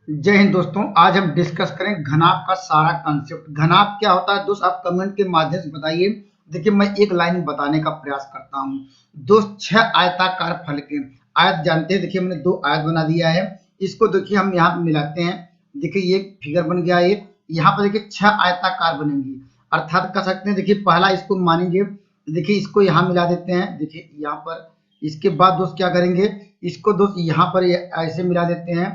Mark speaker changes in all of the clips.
Speaker 1: जय हिंद दोस्तों। आज हम डिस्कस करें घनाभ का सारा कॉन्सेप्ट। घनाभ क्या होता है दोस्त, आप कमेंट के माध्यम से बताइए। देखिए मैं एक लाइन में बताने का प्रयास करता हूं दोस्त। 6 आयताकार फल के आयत जानते हैं। देखिए मैंने 2 आयत बना दिया है। इसको देखिए हम यहाँ पे मिलाते हैं। देखिए ये फिगर बन गया। ये यहाँ पर देखिए 6 आयताकार बनेंगी, अर्थात कह सकते हैं। देखिए पहला इसको मानेंगे। देखिए इसको यहाँ मिला देते हैं। देखिए यहाँ पर इसके बाद दोस्त क्या करेंगे, इसको दोस्त यहाँ पर ऐसे मिला देते हैं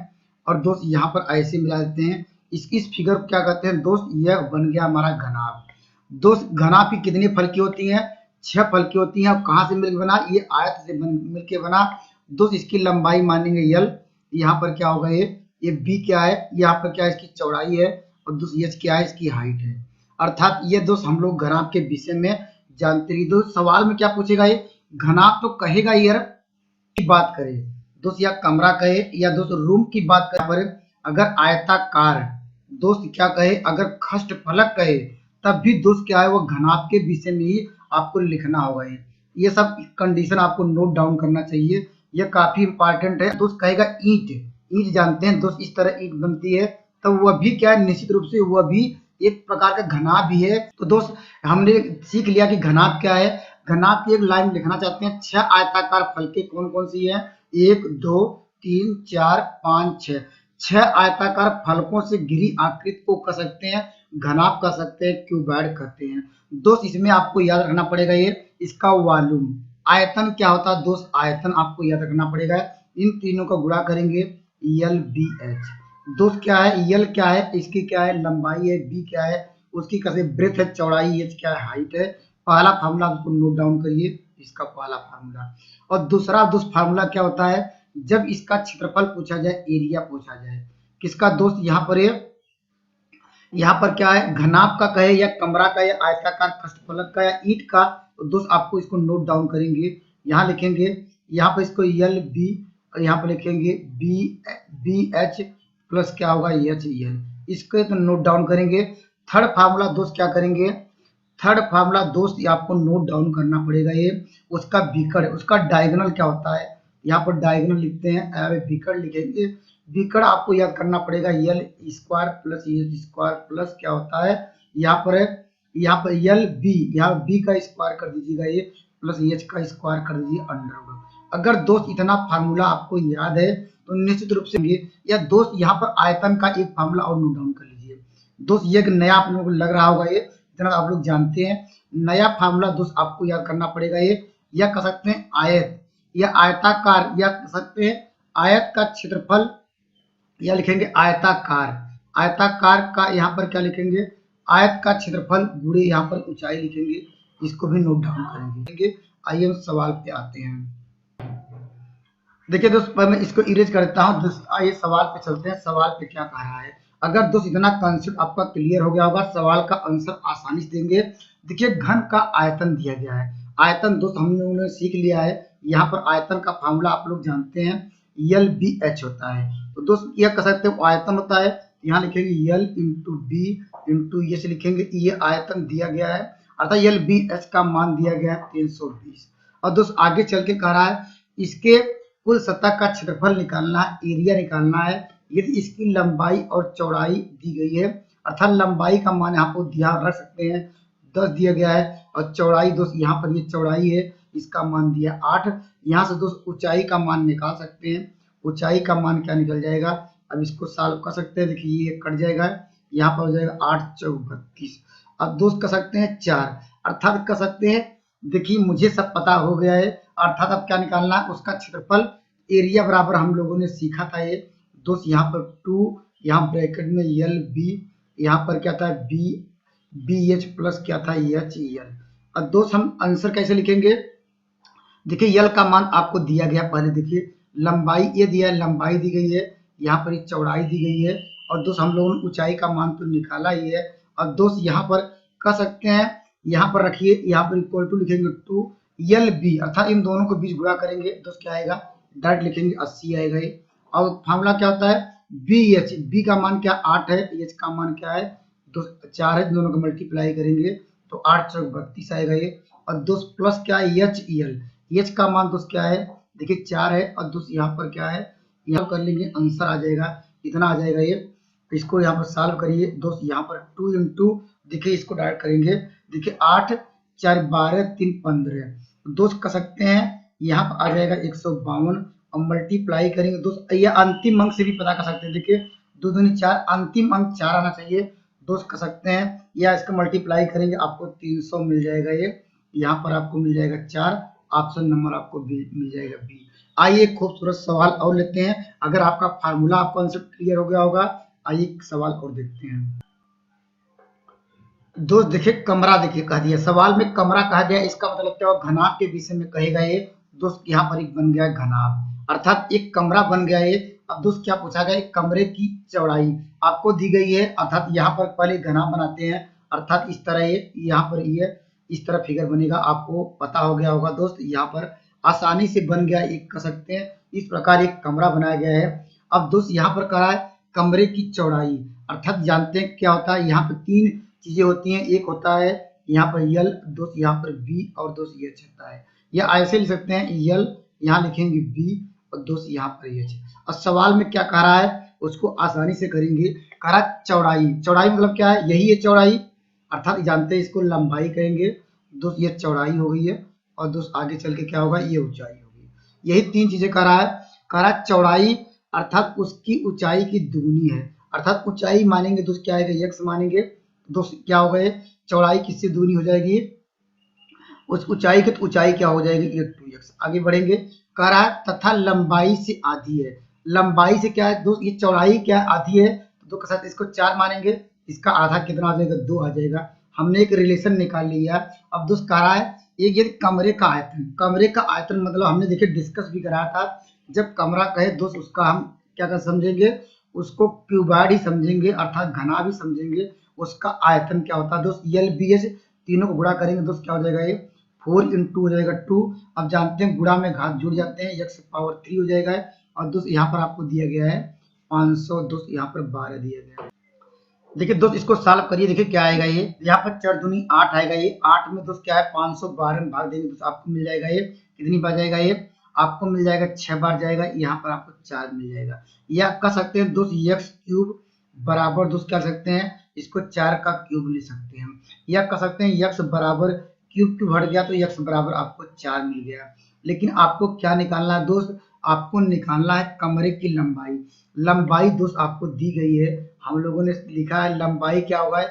Speaker 1: और दोस्त यहाँ पर ऐसे मिला देते हैं। इस फिगर को क्या कहते हैं दोस्त, यह बन गया हमारा घनाभ। दोस्त घनाभ की कितनी फल की होती हैं, 6 फल की होती हैं। और कहाँ से मिलकर बना, ये आयत से मिलके बना। दोस्त इसकी लंबाई मानेंगे यल। यहाँ पर क्या होगा, ये बी क्या है, यहाँ पर क्या है, इसकी चौड़ाई है। और दोस्त एच क्या है, इसकी हाइट है। अर्थात ये दोस्त हम लोग घनाभ के विषय में जानते रहिए। दोस्त सवाल में क्या पूछेगा, ये घनाभ तो कहेगा यार की बात करें दोस्त, या कमरा कहे, या दोस्त रूम की बात करें पर अगर आयताकार दोस्त क्या कहे, अगर खष्ट फलक कहे, तब भी दोस्त क्या है, वो घनाभ के विषय में ही आपको लिखना होगा। ये सब कंडीशन आपको नोट डाउन करना चाहिए, ये काफी इंपॉर्टेंट है। दोस्त कहेगा ईंट, ईंट जानते हैं दोस्त, इस तरह ईंट बनती है। तो वह भी क्या है, निश्चित रूप से वह भी एक प्रकार का घनाभ भी है। तो दोस्त हमने सीख लिया कि घनाभ क्या है। घनाभ की एक लाइन लिखना चाहते हैं। 6 आयताकार फलके कौन कौन सी है, 1 2 3 4 5 6। 6 आयताकार फलकों से घिरी आकृति को कह सकते हैं घनाभ, कह सकते हैं क्यूबॉइड कहते हैं। दोस्त इसमें आपको याद रखना पड़ेगा ये इसका वॉल्यूम। आयतन क्या होता है दोस्त, आयतन आपको याद रखना पड़ेगा। इन तीनों का गुणा करेंगे यल बी एच। दोस्त क्या है, यल क्या है, इसकी क्या है लंबाई है, बी क्या है उसकी कैसे ब्रेथ है, चौड़ाई, एच क्या है हाइट है। पहला फार्मूला आपको नोट डाउन करिए, इसका पहला फार्मूला। और दूसरा दोस्त फार्मूला क्या होता है, जब इसका क्षेत्रफल पूछा जाए, एरिया पूछा जाए किसका दोस्त, यहाँ पर यहाँ पर क्या है, घनाभ का कहे या कमरा का या आयताकार खष्टफलक का या ईंट का। तो दोस्त आपको इसको नोट डाउन करेंगे, यहाँ लिखेंगे, यहाँ पर इसको यल बी और यहाँ पर लिखेंगे बी बी एच प्लस क्या होगा एच यल। इसको तो नोट डाउन करेंगे। थर्ड फार्मूला दोस्त क्या करेंगे, थर्ड फार्मूला दोस्त आपको नोट डाउन करना पड़ेगा। ये उसका विकर्ण, उसका डायगोनल क्या होता है, यहाँ पर डायगोनल लिखते हैं, विकर्ण लिखेंगे। विकर्ण आपको याद करना पड़ेगा यल square plus H square plus क्या होता है, यहाँ पर यल बी, यहाँ बी का स्क्वायर कर दीजिएगा ये, प्लस एच का स्क्वायर कर दीजिए अंडर रूट। अगर दोस्त इतना फार्मूला आपको याद है तो निश्चित रूप से, या दोस्त यहाँ पर आयतन का एक फार्मूला और नोट डाउन कर लीजिए। दोस्त ये नया आप लोगों को लग रहा होगा, ये इतना आप लोग जानते हैं। नया फार्मूला दोस्त आपको याद करना पड़ेगा ये, या कह सकते हैं आयत या आयताकार, या कह सकते हैं आयत का क्षेत्रफल, या लिखेंगे आयताकार। आयताकार का यहाँ पर क्या लिखेंगे, आयत का क्षेत्रफल गुणे यहाँ पर ऊंचाई लिखेंगे। इसको भी नोट डाउन करेंगे। आइए हम सवाल पे आते हैं। देखिए दोस्त मैं इसको इरेज करता हूँ दोस्त, आइए सवाल पे चलते हैं। सवाल पे क्या कह रहा है, अगर दोस्त इतना कॉन्सेप्ट आपका क्लियर हो गया होगा, सवाल का आंसर आसानी से देंगे। देखिए घन का आयतन दिया गया है। आयतन दोस्त हम लोगों ने सीख लिया है। यहाँ पर आयतन का फार्मूला आप लोग जानते हैं, यल बी एच होता है। तो दोस्त यह कह सकते हैं आयतन होता है, यहाँ लिखेंगे यल इंटू बी इंटू ये से लिखेंगे, ये आयतन दिया गया है, अर्थात यल बी एच का मान दिया गया है 320। और दोस्त आगे चल के कह रहा है इसके कुल सतह का क्षेत्रफल निकालना है, एरिया निकालना है। यदि इसकी लंबाई और चौड़ाई दी गई है, अर्थात लंबाई का मान यहाँ पर ध्यान रख सकते हैं 10 दिया गया है, और चौड़ाई दोस्त यहाँ पर ये चौड़ाई है, इसका मान दिया 8। यहाँ से दोस्त ऊंचाई का मान निकाल सकते हैं। ऊंचाई का मान क्या निकल जाएगा, अब इसको सॉल्व कर सकते हैं। देखिए ये कट जाएगा, यहाँ पर हो जाएगा 8 चौक 32। अब दोस्त कर सकते हैं 4, अर्थात कर सकते हैं, देखिए मुझे सब पता हो गया है। अर्थात अब क्या निकालना है, उसका क्षेत्रफल, एरिया बराबर हम लोगों ने सीखा था ये दोस्त। यहाँ पर 2, यहाँ ब्रैकेट में यल बी, यहाँ पर क्या था बी बी एच प्लस क्या था एच यल। अब दोस्त हम आंसर कैसे लिखेंगे, देखिए यल का मान आपको दिया गया, पहले देखिए लंबाई ये दिया है, लंबाई दी गई है, यहाँ पर चौड़ाई दी गई है, और दोस्त हम लोगों ने ऊंचाई का मान तो निकाला ही है। और दोस्त यहाँ पर कह सकते हैं, यहाँ पर रखिए, यहाँ पर इक्वल टू लिखेंगे 2 यल बी, अर्थात इन दोनों को बीच गुणा करेंगे, दोस्त क्या आएगा डायरेक्ट लिखेंगे 80 आएगा ये। और फार्मूला क्या होता है बी एच, बी का मान क्या 8 है, एच का मान क्या है दोस्त 4 है, दोनों को मल्टीप्लाई करेंगे तो 8 चौक 32 आएगा ये। और दोस्त प्लस क्या है एच यल, एच का मान दोस्त क्या है देखिए 4 है, और दोस्त यहाँ पर क्या है, यहाँ कर लेंगे आंसर आ जाएगा इतना आ जाएगा ये। इसको यहाँ पर सॉल्व करिए दोस्त, यहाँ पर 2 इंटू देखिए इसको डायरेक्ट करेंगे, देखिए 8 4 12 3 15 दोस्त कर सकते हैं, यहाँ पर आ जाएगा 152 और मल्टीप्लाई करेंगे दोस्त, ये अंतिम अंक से भी पता कर सकते हैं, देखिए 2 दूनी 4, अंतिम अंक 4 आना चाहिए दोस्त, कर सकते हैं, या इसका मल्टीप्लाई करेंगे आपको 300 मिल जाएगा ये, यहाँ पर आपको मिल जाएगा 4, ऑप्शन नंबर आपको मिल जाएगा बी। आइए खूबसूरत सवाल और लेते हैं, अगर आपका फार्मूला आपको कॉन्सेप्ट क्लियर हो गया होगा। आइए एक सवाल और देखते हैं दोस्त। देखिए कमरा देखिए कह दिया, सवाल में कमरा कहा गया, इसका मतलब क्या होगा, घनाभ के विषय में कहेगा ये दोस्त। यहाँ पर एक बन गया घनाभ, अर्थात एक कमरा बन गया ये। अब दोस्त क्या पूछा गया, एक कमरे की चौड़ाई आपको दी गई है, अर्थात यहाँ पर पहले घनाभ बनाते हैं, अर्थात इस तरह ये यहाँ पर ये इस तरह फिगर बनेगा, आपको पता हो गया होगा दोस्त। यहाँ पर आसानी से बन गया, एक कह सकते हैं इस प्रकार एक कमरा बनाया गया है। अब दोस्त यहाँ पर कहा है कमरे की चौड़ाई, अर्थात जानते हैं क्या होता है, यहाँ पर 3 चीजें होती हैं, एक होता है यहाँ पर यल दोस्त, यहाँ पर बी और दोस्त एच होता है, या ऐसे लिख सकते हैं यल यहाँ लिखेंगे बी और दोस्त यहाँ पर एच। और सवाल में क्या कह रहा है उसको आसानी से करेंगे, कह रहा चौड़ाई, चौड़ाई मतलब क्या है, यही है चौड़ाई, अर्थात जानते हैं इसको लंबाई कहेंगे दोस्त, ये चौड़ाई हो गई है, और दोस्त आगे चल के क्या होगा, ये ऊंचाई होगी। यही 3 चीजें कह रहा है, कह रहा चौड़ाई अर्थात उसकी ऊंचाई की दुगुनी है, अर्थात ऊंचाई मानेंगे दोस्त क्या आएगा, x मानेंगे दोस्त, क्या होगा ये चौड़ाई किससे दुगुनी हो जाएगी, उस ऊंचाई की, तो ऊंचाई क्या हो जाएगी, ये 2x। आगे बढ़ेंगे, कह रहा है तथा लंबाई से आधी है, लंबाई से क्या है दोस्त, ये चौड़ाई क्या आधी है, तो 2 के साथ इसको 4 मानेंगे, इसका आधा कितना आ जाएगा, 2 आ जाएगा। हमने एक रिलेशन निकाल लिया। अब दोस्त कह रहा है एक ये कमरे का आयतन, कमरे का आयतन मतलब हमने देखिए डिस्कस भी कराया था, जब कमरा कहे दोस्त उसका हम क्या कर समझेंगे, उसको क्यूबॉइड ही समझेंगे, अर्थात घना भी समझेंगे। उसका आयतन क्या होता है दोस्त, यल बी एच, तीनों को गुणा करेंगे दोस्त क्या हो जाएगा, ये 4 इंटू हो जाएगा 2। अब जानते हैं गुणा में घात जुड़ जाते हैं, x पावर 3 हो जाएगा। और दोस्त यहाँ पर आपको दिया गया है 500, दोस्त यहाँ पर 12 दिया गया है। देखिए दोस्त इसको सॉल्व करिए, देखिए क्या आएगा, ये यहाँ पर 4 दूनी 8 आएगा, ये 8 में दोस्त क्या है 512 में भाग देंगे दोस्त, आपको मिल जाएगा ये कितनी बार जाएगा, ये आपको मिल जाएगा 6 बार जाएगा, यहाँ पर आपको 4 मिल जाएगा। या कह सकते हैं दोस्त x क्यूब बराबर दोस्त क्या सकते हैं, इसको 4 का क्यूब ले सकते हैं, या कह सकते हैं x बराबर क्यूब क्यूब हट गया तो x बराबर आपको 4 मिल गया। लेकिन आपको क्या निकालना है दोस्त, आपको निकालना है कमरे की लंबाई। लंबाई दोस्त आपको दी गई है, हम लोगों ने लिखा है लंबाई क्या होगा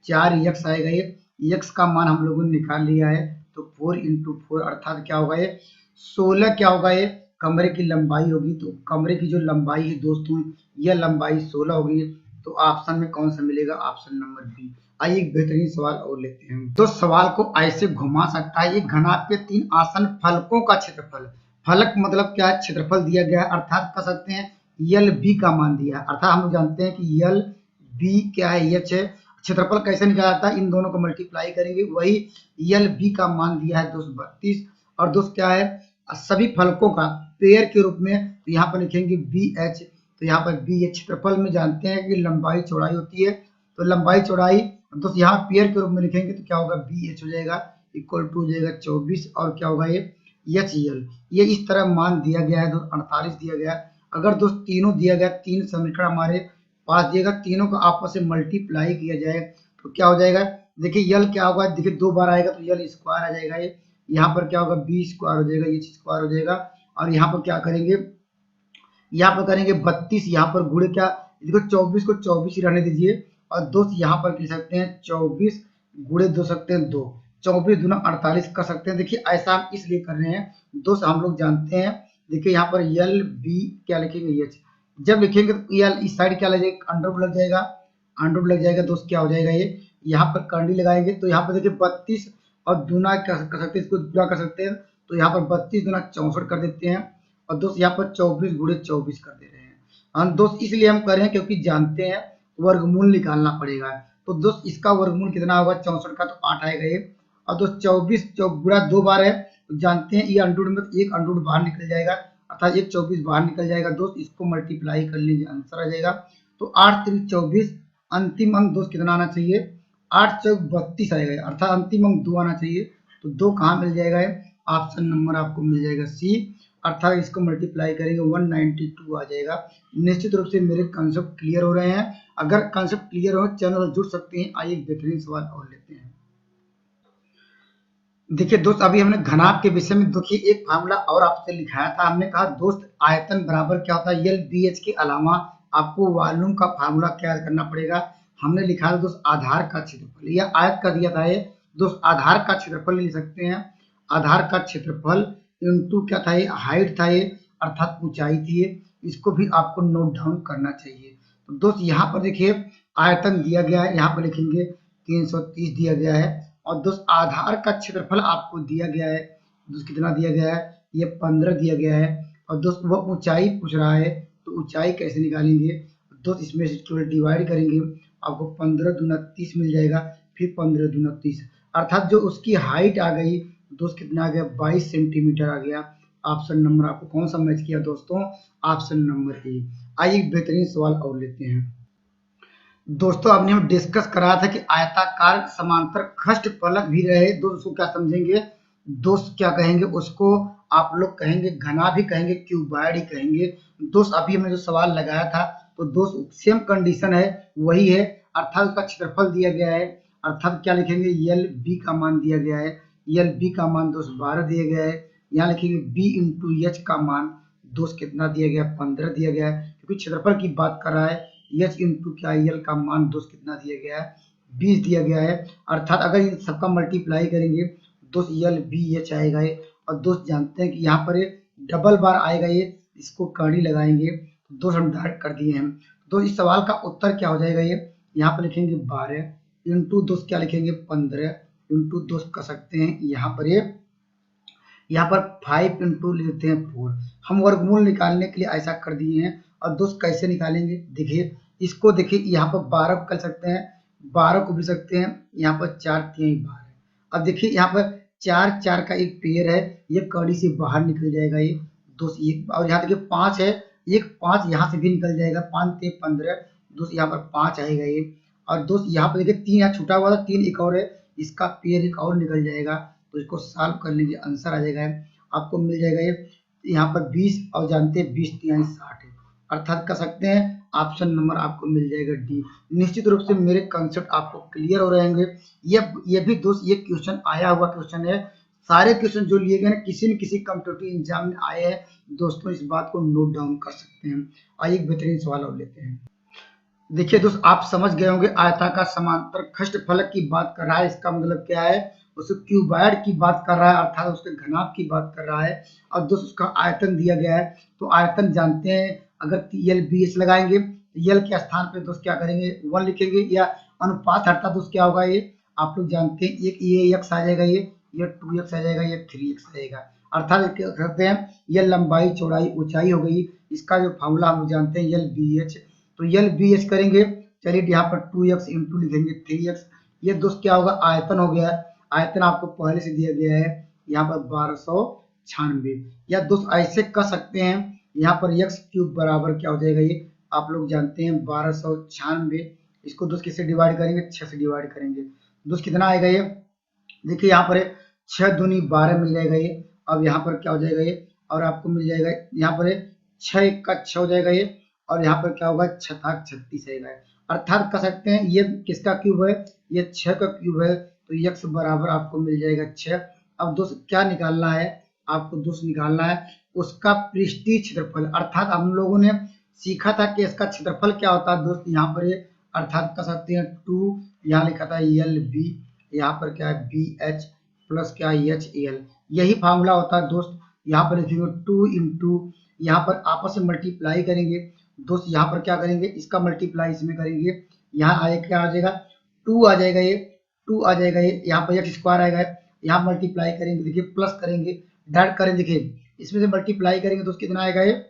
Speaker 1: 4x आएगा, ये x का मान हम लोगों ने निकाल लिया है, तो 4 इंटू 4 अर्थात क्या होगा, ये 16 क्या होगा, ये कमरे की लंबाई होगी। तो कमरे की जो लंबाई है दोस्तों, यह लंबाई 16 होगी, तो ऑप्शन में कौन सा मिलेगा, ऑप्शन नंबर बी। आइए एक बेहतरीन सवाल और लेते हैं। तो सवाल को ऐसे घुमा सकता है, ये घनाभ के 3 आसन फलकों का क्षेत्रफल, फलक मतलब क्या है, क्षेत्रफल दिया गया है, अर्थात कह सकते हैं यल बी का मान दिया है, अर्थात हम लोग जानते हैं कि यल बी क्या है, एच है। क्षेत्रफल कैसे निकाला जाता है, इन दोनों को मल्टीप्लाई करेंगे, वही यल बी का मान दिया है दोस्त 32। और दोस्त क्या है सभी फलकों का पेयर के रूप में, तो यहाँ पर लिखेंगे बी एच, तो यहाँ पर बी एच। क्षेत्रफल में जानते हैं कि लंबाई चौड़ाई होती है, तो लंबाई चौड़ाई दोस्त यहाँ पेयर के रूप में लिखेंगे तो क्या होगा, बी एच हो जाएगा, इक्वल टू हो जाएगा 24, और क्या होगा ये एच यल। ये इस तरह मान दिया गया है दोस्त 48 दिया गया है। अगर दोस्त तीनों दिया गया, 3 समीकरण हमारे पास दिएगा, तीनों को आपस में मल्टीप्लाई किया जाए तो क्या हो जाएगा, देखिए यल क्या होगा, देखिए 2 बार आएगा तो यल स्क्वायर आ जाएगा, ये यहाँ पर क्या होगा बी स्क्वायर हो जाएगा, ये स्क्वायर हो जाएगा। और यहाँ पर क्या करेंगे, यहाँ पर करेंगे 32, यहाँ पर गुणे क्या, देखो 24 को 24 ही रहने दीजिए, और दोस्त यहाँ पर लिख सकते हैं 24 गुणे 2 सकते हैं 2, 24 दूना 48 कर सकते हैं। देखिए ऐसा हम इसलिए कर रहे हैं दोस्त, हम लोग जानते हैं, देखिए यहाँ पर यल बी क्या लिखेंगे एच, जब लिखेंगे तो यल इस साइड क्या लग जाएगा, अंडर लग जाएगा, अंडर लग जाएगा दोस्त, क्या हो जाएगा ये यहाँ पर कंडी लगाएंगे, तो यहाँ पर देखिए 32 और दूना कर सकते हैं, इसको दूना कर सकते हैं, तो यहाँ पर 32 दूना 64 कर देते हैं, और दोस्त यहाँ पर 24 गुणे 24 कर दे रहे हैं हम दोस्त, इसलिए हम कर रहे हैं क्योंकि जानते हैं वर्गमूल निकालना पड़ेगा। तो दोस्त इसका वर्गमूल कितना होगा 64 का, तो 8 आएगा ये। और दोस्त 24 गुणा 2 बार है, तो जानते हैं ये अंडर में एक अंडर बाहर निकल जाएगा, अर्थात एक 24 बाहर निकल जाएगा दोस्त, इसको मल्टीप्लाई कर लीजिए आंसर आ जाएगा। तो 8 3 24, अंतिम अंक दोस्त कितना आना चाहिए, 8 चौक 32 आएगा, अर्थात अंतिम अंक 2 आना चाहिए, तो 2 कहाँ मिल जाएगा, ऑप्शन नंबर आपको मिल जाएगा सी। अर्थात इसको मल्टीप्लाई करेंगे 192 आ जाएगा। निश्चित रूप से मेरे कंसेप्ट क्लियर हो रहे हैं। अगर कंसेप्ट क्लियर हो चैनल से जुड़ सकते हैं। आइए एक बेहतरीन सवाल और लेते हैं। देखिए दोस्त, अभी हमने घनाभ के विषय में देखिए एक फार्मूला और आपसे लिखाया था। हमने कहा दोस्त आयतन बराबर क्या होता है, एल बी एच के अलावा आपको वॉल्यूम का फार्मूला क्या करना पड़ेगा। हमने लिखा था दोस्त आधार का क्षेत्रफल, या आयत का दिया था ये दोस्त, आधार का क्षेत्रफल लिख सकते हैं। आधार का क्षेत्रफल इनटू क्या था, ये हाइट था ये, अर्थात ऊंचाई थी ये। इसको भी आपको नोट डाउन करना चाहिए। तो दोस्त यहाँ पर देखिए आयतन दिया गया है, यहाँ पर लिखेंगे 330 दिया गया है। और दोस्त आधार का क्षेत्रफल आपको दिया गया है, दोस्त कितना दिया गया है, ये 15 दिया गया है। और दोस्त वो ऊंचाई पूछ रहा है, तो ऊंचाई कैसे निकालेंगे दोस्त, इसमें से केवल डिवाइड करेंगे, आपको 15 दूना 30 मिल जाएगा, फिर 15 दूना 30, अर्थात जो उसकी हाइट आ गई दोस्त कितना आ गया, 22 सेंटीमीटर आ गया। ऑप्शन नंबर आपको कौन सा मैच किया दोस्तों, ऑप्शन नंबर ए। आइए बेहतरीन सवाल और लेते हैं। दोस्तों आपने हम डिस्कस कराया था कि आयताकार समांतर खष्ट फलक भी रहे, दोस्त उसको क्या समझेंगे, दोस्त क्या कहेंगे उसको, आप लोग कहेंगे घना भी कहेंगे, क्यूबॉइड ही कहेंगे। दोस्त अभी हमने जो सवाल लगाया था तो दोस्त सेम कंडीशन है, वही है, अर्थात उसका क्षेत्रफल दिया गया है, अर्थात क्या लिखेंगे, यल बी का मान दिया गया है, यल बी का मान दोस्त 12 दिया गया है। यहाँ लिखेंगे बी इंटू एच का मान दोस्त कितना दिया गया, 15 दिया गया है, क्योंकि क्षेत्रफल की बात कर रहा है। एच इंटू क्या, यल का मान दोस्त कितना दिया गया है, 20 दिया गया है। अर्थात अगर इन सबका मल्टीप्लाई करेंगे दोस्त यल बी एच आएगा ये। और दोस्त जानते हैं कि यहाँ पर डबल बार आएगा ये, इसको कड़ी लगाएंगे तो दोस्त हम डायरेक्ट कर दिए हैं। तो इस सवाल का उत्तर क्या हो जाएगा, ये यहाँ पर लिखेंगे 12 इंटू दोस्त क्या लिखेंगे 15 इंटू दोस्त कर सकते हैं यहाँ पर ये, यहाँ पर 5 इंटू लेते हैं 4। हम वर्गमूल निकालने के लिए ऐसा कर दिए हैं। और दोस्त कैसे निकालेंगे, देखिए इसको देखिए यहाँ पर 12 कर सकते हैं, 12 को भी सकते हैं, यहाँ पर 4 3 12। अब देखिए यहाँ पर 4 4 का एक पेयर है, ये कड़ी से बाहर निकल जाएगा ये दोस्त ये। और यहाँ देखिए 5 है, एक 5 यहाँ से भी निकल जाएगा, 5 3 15 दोस्त, यहाँ पर 5 आएगा ये। और दोस्त यहाँ पर देखिए 3 यहाँ छूटा हुआ था, 3 एक और है, इसका पेयर एक और निकल जाएगा। तो इसको सॉल्व कर लीजिए, आंसर आ जाएगा आपको मिल जाएगा ये यहाँ पर 20, और जानते हैं 20 3 60 है, अर्थात कर सकते हैं ऑप्शन नंबर आपको मिल जाएगा डी। निश्चित रूप से मेरे कंसेप्ट आपको क्लियर हो रहेंगे। ये भी दोस्त ये क्वेश्चन आया हुआ क्वेश्चन है, सारे क्वेश्चन जो लिए गए ना किसी न किसी कॉम्पिटिटिव एग्जाम में आए हैं दोस्तों, इस बात को नोट डाउन कर सकते हैं। आइए एक बेहतरीन सवाल और लेते हैं। देखिए दोस्त आप समझ गए होंगे आयताकार समांतर खष्ट फलक की बात कर रहा है, इसका मतलब क्या है, उस क्यूबॉइड की बात कर रहा है, अर्थात उसके घनाभ की बात कर रहा है। और दोस्त उसका आयतन दिया गया है, तो आयतन जानते हैं, अगर यल बी एच लगाएंगे यल के स्थान पे दोस्त क्या करेंगे 1 लिखेंगे, या अनुपात हटता दोस्त क्या होगा, ये आप लोग जानते हैं, एक ये एक्स आ जाएगा, ये 2x आ जाएगा, ये 3x आ जाएगा। अर्थात क्या करते हैं, ये लंबाई चौड़ाई ऊंचाई हो गई, इसका जो फॉर्मूला हम जानते हैं यल बी एच। तो यल बी एच करेंगे, चलिए यहाँ पर 2x इंटू लिखेंगे 3x, ये दोस्त क्या होगा आयतन हो गया। आयतन आपको पहले से दिया गया है यहाँ पर 1296, या दोस्त ऐसे कर सकते हैं यहाँ पर x क्यूब बराबर क्या हो जाएगा, ये आप लोग जानते हैं 1296। इसको दोस्त किससे डिवाइड करेंगे, 6 से डिवाइड करेंगे, दोस्त कितना आएगा ये, देखिए यहाँ पर 6 दूनी 12 मिल जाएगा ये। अब यहाँ पर क्या हो जाएगा ये, और आपको मिल जाएगा यहाँ पर 6 1 का 6 हो जाएगा ये, और यहाँ पर क्या होगा 6 36 आएगा। अर्थात कर सकते हैं ये किसका क्यूब है, ये 6 का क्यूब है, तो x बराबर आपको मिल जाएगा 6। अब दोस्त क्या निकालना है, आपको दोस्त निकालना है उसका पृष्ठीय क्षेत्रफल, अर्थात हम लोगों ने सीखा था कि इसका क्षेत्रफल क्या होता है दोस्त, यहाँ पर ये अर्थात कर सकते हैं 2, यहाँ लिखा था यल बी, यहाँ पर क्या है बी एच प्लस क्या एच एल, यही फार्मूला होता है दोस्त। यहाँ पर लिखेंगे 2 इंटू, यहाँ पर आपस में मल्टीप्लाई करेंगे दोस्त, यहाँ पर क्या करेंगे इसका मल्टीप्लाई इसमें करेंगे, यहाँ आएगा क्या आ जाएगा 2 आ जाएगा, ये 2 आ जाएगा, ये यहाँ पर एक्स स्क्वायर आएगा, यहाँ मल्टीप्लाई करेंगे देखिए प्लस करेंगे, डायरेक्ट करें देखिए इसमें से मल्टीप्लाई करेंगे दोस्त कितना आएगा, ये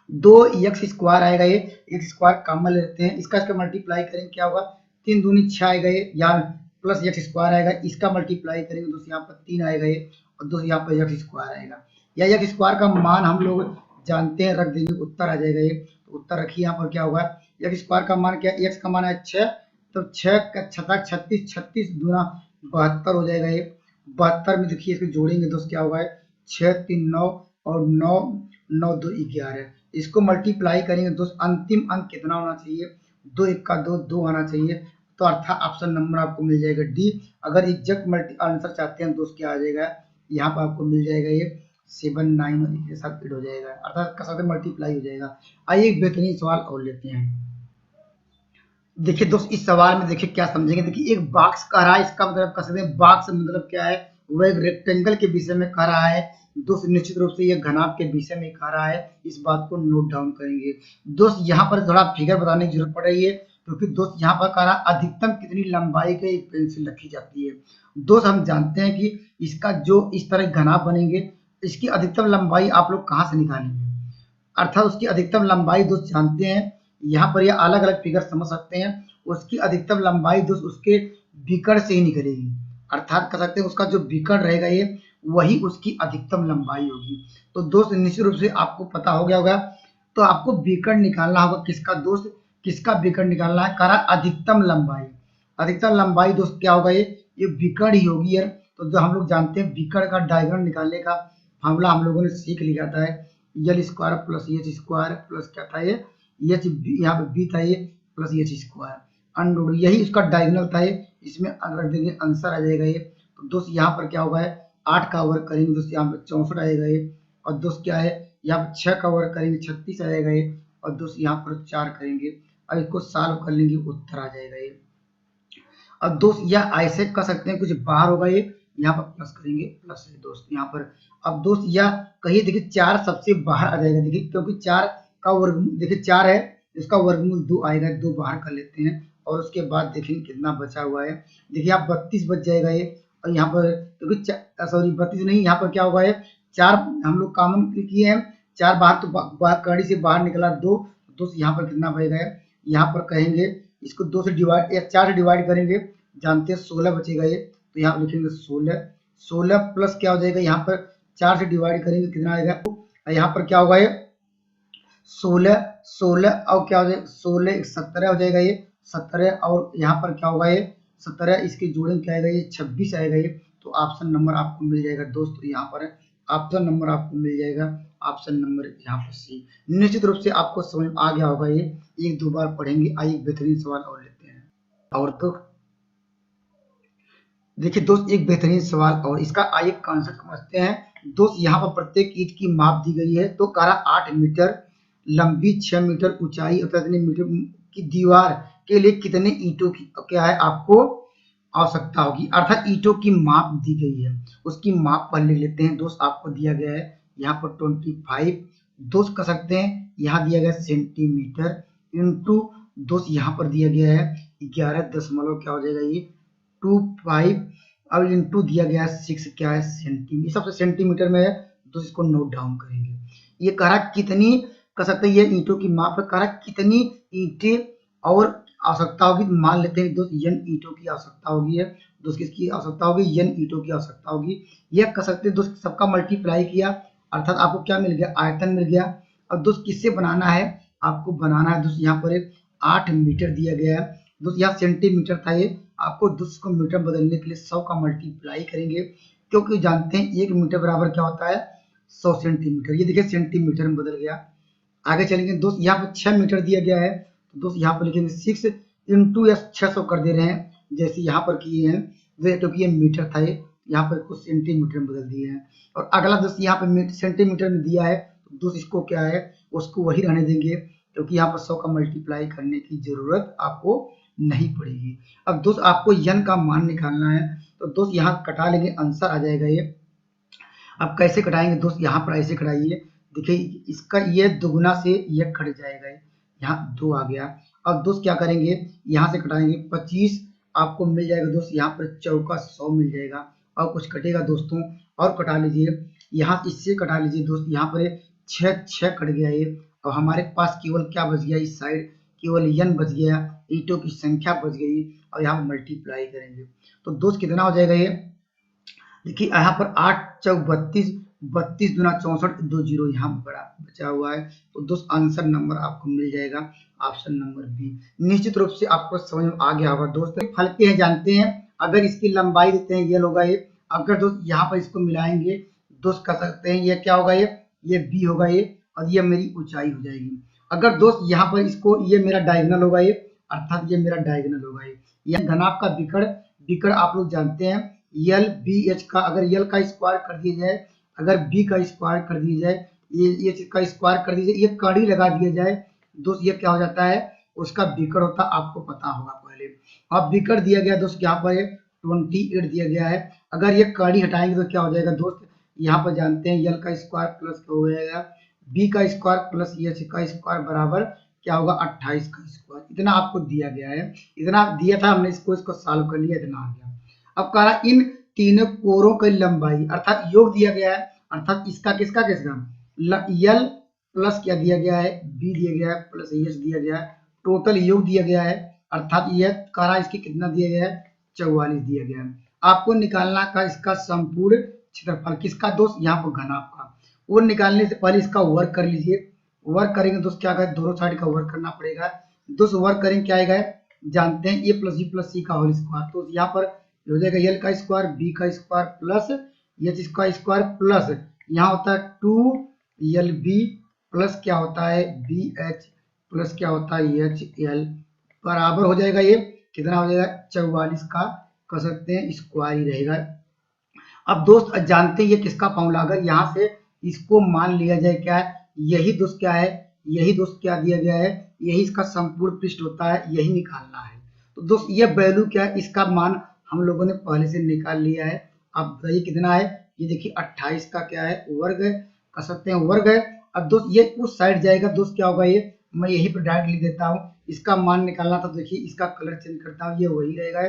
Speaker 1: 2x स्क्वायर आएगा, ये एक्स स्क्वायर कॉमन लेते हैं, इसका मल्टीप्लाई करेंगे क्या होगा 3 दूनी 6 आएगा, ये यहाँ प्लस एक्स स्क्वायर आएगा, इसका मल्टीप्लाई करेंगे दोस्त यहाँ पर 3 आएगा ये, और दोस्त यहाँ पर एक्स स्क्वायर आएगा, या एक्स स्क्वायर का मान हम लोग जानते हैं, रख देंगे उत्तर आ जाएगा ये। तो उत्तर रखिए यहाँ पर क्या होगा, एक्स स्क्वायर का मान क्या, एक्स का मान है 6, तो 6 का 36 36 दूना 72 हो जाएगा ये। 72 में देखिए इसको जोड़ेंगे दोस्त क्या होगा 6 3 9 और 9, 9 2 11। इसको मल्टीप्लाई करेंगे दोस्त, अंतिम अंक कितना होना चाहिए? 2 1 का 2, 2 आना चाहिए। तो अर्थात ऑप्शन नंबर आपको मिल जाएगा डी। अगर एग्जैक्ट मल्टी आंसर चाहते हैं दोस्त, क्या आ जाएगा यहाँ पर आपको मिल जाएगा ये 7 9 के साथ ऐड हो जाएगा, अर्थात का साथ मल्टीप्लाई हो जाएगा। आइए एक बेहतरीन सवाल और लेते हैं। देखिए दोस्त, इस सवाल में देखिए क्या समझेंगे। देखिए एक बॉक्स कह रहा है, इसका मतलब कह सकते हैं बॉक्स मतलब क्या है, वो एक रेक्टेंगल के विषय में कह रहा है दोस्त। निश्चित रूप से ये घनाभ के विषय में कह रहा है, इस बात को नोट डाउन करेंगे दोस्त। यहाँ पर थोड़ा फिगर बताने की जरूरत पड़ रही है, क्योंकि दोस्त यहाँ पर कह रहा है अधिकतम कितनी लंबाई की एक पेंसिल रखी जाती है। दोस्त हम जानते हैं कि इसका जो इस तरह घनाभ बनेंगे, इसकी अधिकतम लंबाई आप लोग कहाँ से निकालेंगे, अर्थात उसकी अधिकतम लंबाई दोस्त जानते हैं। यहाँ पर ये अलग अलग फिगर समझ सकते हैं। उसकी अधिकतम लंबाई दोस्त उसके विकर्ण से ही निकलेगी, अर्थात कह सकते हैं उसका जो विकर्ण रहेगा ये वही उसकी अधिकतम लंबाई होगी। तो दोस्त निश्चित रूप से आपको पता हो गया होगा। तो आपको विकर्ण निकालना होगा, किसका दोस्त, किसका विकर्ण निकालना है, करा अधिकतम लंबाई। अधिकतम लंबाई दोस्त क्या होगा, ये विकर्ण ही होगी यार। तो जो हम लोग जानते हैं विकर्ण का डायग्राम निकालने का फॉर्मूला हम लोगों ने सीख लिया था, यल square plus H square plus क्या था ये एच, यहाँ पे बी था ये, प्लस एच स्क्वायर अंडर, यही उसका डायगोनल था ये। इसमें रख देंगे, आंसर आ जाएगा ये। तो दोस्त यहाँ पर क्या होगा है 8 का वर्ग करेंगे दोस्त, यहाँ पे 64 आएगा ये। और दोस्त क्या है यहाँ पे 6 का वर्ग करेंगे 36 आएगा ये। और दोस्त यहाँ पर 4 करेंगे, अब इसको सॉल्व कर लेंगे, उत्तर आ जाएगा ये। अब दोस्त यह ऐसे कर सकते हैं, कुछ बाहर होगा ये, यहाँ पर प्लस करेंगे, प्लस है दोस्त यहाँ पर। अब दोस्त यह कहिए देखिए 4 सबसे बाहर आ जाएगा, देखिए क्योंकि 4 का वर्ग, देखिए 4 है, इसका वर्गमूल 2 आएगा, 2 बाहर कर लेते हैं। और उसके बाद देखेंगे कितना बचा हुआ है। देखिए आप 32 बच जाएगा ये। और यहाँ पर क्योंकि सॉरी 32 नहीं, यहाँ पर क्या होगा है 4 हम लोग कॉमन किए हैं, 4 बाहर तो कड़ी से बाहर निकला 2। दोस्त यहाँ पर कितना बचेगा है, यहाँ पर कहेंगे इसको 2 से डिवाइड या 4 से डिवाइड करेंगे, जानते हैं 16 बचेगा ये। तो यहाँ लिखेंगे 16, 16 प्लस क्या हो जाएगा, यहाँ पर 4 से डिवाइड करेंगे कितना आएगा, यहाँ पर क्या होगा ये 16, 16 और क्या हो जाएगा 16 17 हो जाएगा ये 17। और यहाँ पर क्या होगा ये 17, इसके जोड़ेंगे क्या आएगा ये 26 आएगा ये। तो ऑप्शन नंबर आपको मिल जाएगा दोस्त, यहाँ पर ऑप्शन नंबर आपको मिल जाएगा, ऑप्शन नंबर यहाँ पर सी। निश्चित रूप से आपको समझ आ गया होगा ये, एक दो बार पढ़ेंगे। आइए बेहतरीन सवाल और लेते हैं। और तो देखिए दोस्त एक बेहतरीन सवाल और इसका आइए कॉन्सेप्ट समझते हैं दोस्त। यहाँ पर प्रत्येक ईंट की माप दी गई है, तो कह रहा 8 मीटर लंबी, 6 मीटर ऊंचाई और 3 मीटर की दीवार के लिए कितने ईंटों की क्या है आपको आवश्यकता होगी, अर्थात ईंटों की माप दी गई है। उसकी माप पर लिख लेते हैं दोस्त, आपको दिया गया है यहाँ पर 25 दोस्त कर सकते हैं, यहाँ दिया गया सेंटीमीटर इंटू दोस्त यहाँ पर दिया गया है 11 दशमलव क्या हो जाएगा ये 25। अब इंटू दिया गया 6 क्या है सेंटीमीटर, सबसे सेंटीमीटर में है तो इसको नोट डाउन करेंगे। ये कह रहा कितनी कर सकते हैं, ये ईंटों की माप है, कह रहा कितनी ईंटें और आवश्यकता होगी। मान लेते हैं दोस्त n ईंटों की आवश्यकता होगी है दोस्त, किसकी आवश्यकता होगी n ईंटों की आवश्यकता होगी। यह कर सकते हैं दोस्त, सबका मल्टीप्लाई किया अर्थात आपको क्या मिल गया आयतन मिल गया। अब दोस्त किससे बनाना है, आपको बनाना है दोस्त यहाँ पर 8 मीटर दिया गया है दोस्त, यहाँ सेंटीमीटर था ये, आपको दोस्त को मीटर बदलने के लिए 100 का मल्टीप्लाई करेंगे, क्योंकि जानते हैं 1 मीटर बराबर क्या होता है 100 सेंटीमीटर। ये देखिए सेंटीमीटर में बदल गया। आगे चलेंगे दोस्त, यहाँ पर 6 मीटर दिया गया है, तो दोस्त यहाँ पर लिखेंगे 6 इंटू या 600 कर दे रहे हैं, जैसे यहाँ पर किए हैं, क्योंकि ये मीटर था ये, यहाँ पर कुछ सेंटीमीटर में बदल दिए हैं। और अगला दोस्त यहाँ पर सेंटीमीटर में दिया है, तो दोस्त इसको क्या है उसको वही रहने देंगे, क्योंकि यहाँ पर 100 का मल्टीप्लाई करने की जरूरत आपको नहीं पड़ेगी। अब दोस्त आपको n का मान निकालना है, तो दोस्त यहाँ कटा लेंगे, आंसर आ जाएगा ये। अब कैसे कटाएंगे दोस्त, यहाँ पर ऐसे कटाइए, देखिए इसका ये दुगुना से ये कट जाएगा, यहाँ 2 आ गया। अब दोस्त क्या करेंगे यहाँ से कटाएंगे 25 आपको मिल जाएगा दोस्त, यहाँ पर चौका 100 मिल जाएगा। और कुछ कटेगा दोस्तों और कटा लीजिए, यहाँ इससे कटा लीजिए दोस्त, यहाँ पर 6 कट गया ये। और हमारे पास केवल क्या बच गया, इस साइड केवल n बच गया, ईंटों की संख्या बच गई। और यहाँ मल्टीप्लाई करेंगे तो दोस्त कितना हो जाएगा ये, देखिए यहाँ पर 8 चौक 32, 32 दूना 64, 2 जीरो यहाँ बड़ा बचा हुआ है। तो दोस्त आंसर नंबर आपको मिल जाएगा ऑप्शन नंबर बी। निश्चित रूप से आपको समझ में आ गया होगा दोस्त। फल के हैं जानते हैं, अगर इसकी लंबाई देते हैं ये होगा ये, अगर दोस्त यहाँ पर इसको मिलाएंगे दोस्त कर सकते हैं ये क्या होगा ये ये b होगा ये, और ये मेरी ऊंचाई हो जाएगी। अगर दोस्त यहाँ पर इसको, ये मेरा डायगोनल होगा ये, अर्थात ये मेरा डायगोनल होगा ये। यह घनाभ का विकर्ण, विकर्ण आप लोग जानते हैं यल बी एच का, अगर यल का स्क्वायर कर दिया जाए, अगर बी का स्क्वायर कर दिया जाए, ये एच का स्क्वायर कर दीजिए, ये कड़ी लगा दिया जाए दोस्त, ये क्या हो जाता है, उसका विकर्ण होता है, आपको पता होगा पहले। अब विकर्ण दिया गया दोस्त, यहाँ पर 28 दिया गया है। अगर ये कड़ी हटाएंगे तो क्या हो जाएगा दोस्त, यहाँ पर जानते हैं यल का स्क्वायर प्लस क्या हो जाएगा, बी का स्क्वायर प्लस एच का स्क्वायर बराबर क्या होगा, 28 का स्क्वायर। इतना आपको दिया गया है, इतना दिया था हमने, इसको सॉल्व कर लिया, इतना आ गया। अब कह रहा इन तीनों कोरों की लंबाई, अर्थात योग दिया गया है, अर्थात इसका किसका यल प्लस क्या दिया गया है, बी दिया गया है प्लस एच दिया गया है, टोटल योग दिया गया है, अर्थात यह कह रहा इसकी कितना दिया गया है, 44 दिया गया है। आपको निकालना का इसका संपूर्ण क्षेत्रफल किसका दोस्त, यहाँ पर घनाभ का। वो निकालने से पहले इसका वर्क कर लीजिए। वर्क करेंगे दोस्त क्या करें, दोनों साइड का वर्क करना पड़ेगा दोस्त। वर्क करेंगे क्या आएगा, जानते हैं ए प्लस बी प्लस सी का होल स्क्वायर, तो यहाँ पर हो जाएगा यल का स्क्वायर बी का स्क्वायर प्लस एच का स्क्वायर प्लस यहाँ होता है 2 LB प्लस क्या होता है BH प्लस क्या होता है HL बराबर हो जाएगा, ये कितना हो जाएगा 44 का कर सकते हैं स्क्वायर ही रहेगा। अब दोस्त जानते हैं ये किसका फॉर्मूला, अगर यहाँ से इसको मान लिया जाए क्या है, यही दोस्त क्या है, यही दोस्त क्या दिया गया है, यही इसका संपूर्ण पृष्ठ होता है, यही निकालना है। तो दोस्त ये वैल्यू क्या है, इसका मान हम लोगों ने पहले से निकाल लिया है। अब ये कितना है, ये देखिए 28 का क्या है वर्ग है, कर सकते हैं वर्ग है। अब दोस्त ये उस साइड जाएगा दोस्त, क्या होगा ये, मैं यही पर डायरेक्ट लिख देता हूँ, इसका मान निकालना था, देखिए इसका कलर चेंज करता हूँ, ये वही रहेगा।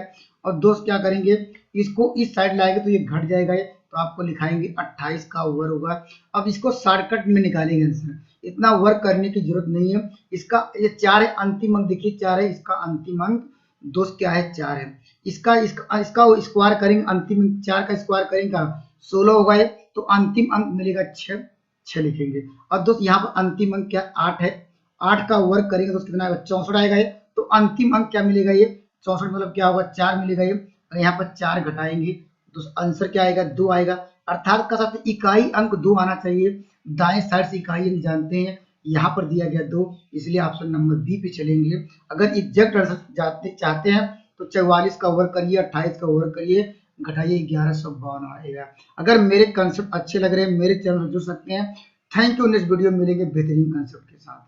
Speaker 1: और दोस्त क्या करेंगे, इसको इस साइड लाएंगे तो ये घट जाएगा, ये तो आपको लिखाएंगे 28 का वर्ग होगा। अब इसको शॉर्टकट में निकालेंगे आंसर, इतना वर्क करने की जरूरत नहीं है। इसका ये 4 है, अंतिम अंक देखिए 4 है, इसका अंतिम अंक दोस्त क्या है 4 है। इसका स्क्वायर करेंगे, अंतिम अंक 4 का स्क्वायर करेंगे 16 होगा ये, तो अंतिम अंक मिलेगा 6 लिखेंगे। और दोस्त यहाँ पर अंतिम अंक क्या 8 है, 8 का वर्क करेंगे दोस्त कितना आएगा 64 आएगा ये, तो अंतिम अंक क्या मिलेगा ये 64 मतलब क्या होगा 4 मिलेगा ये, और यहाँ पर 4 घटाएंगे तो आंसर क्या आएगा 2 आएगा। अर्थात का साथ इकाई अंक 2 आना चाहिए, दाएं साइड से इकाई अंक जानते हैं, यहाँ पर दिया गया 2, इसलिए ऑप्शन नंबर बी पे चलेंगे। अगर एग्जैक्ट आंसर चाहते हैं तो 44 का वर्क करिए, 28 का वर्क करिए, घटाइए 1152 आएगा। अगर मेरे कंसेप्ट अच्छे लग रहे हैं मेरे चैनल से जुड़ सकते हैं। थैंक यू, नेक्स्ट वीडियो में मिलेंगे बेहतरीन कंसेप्ट के साथ।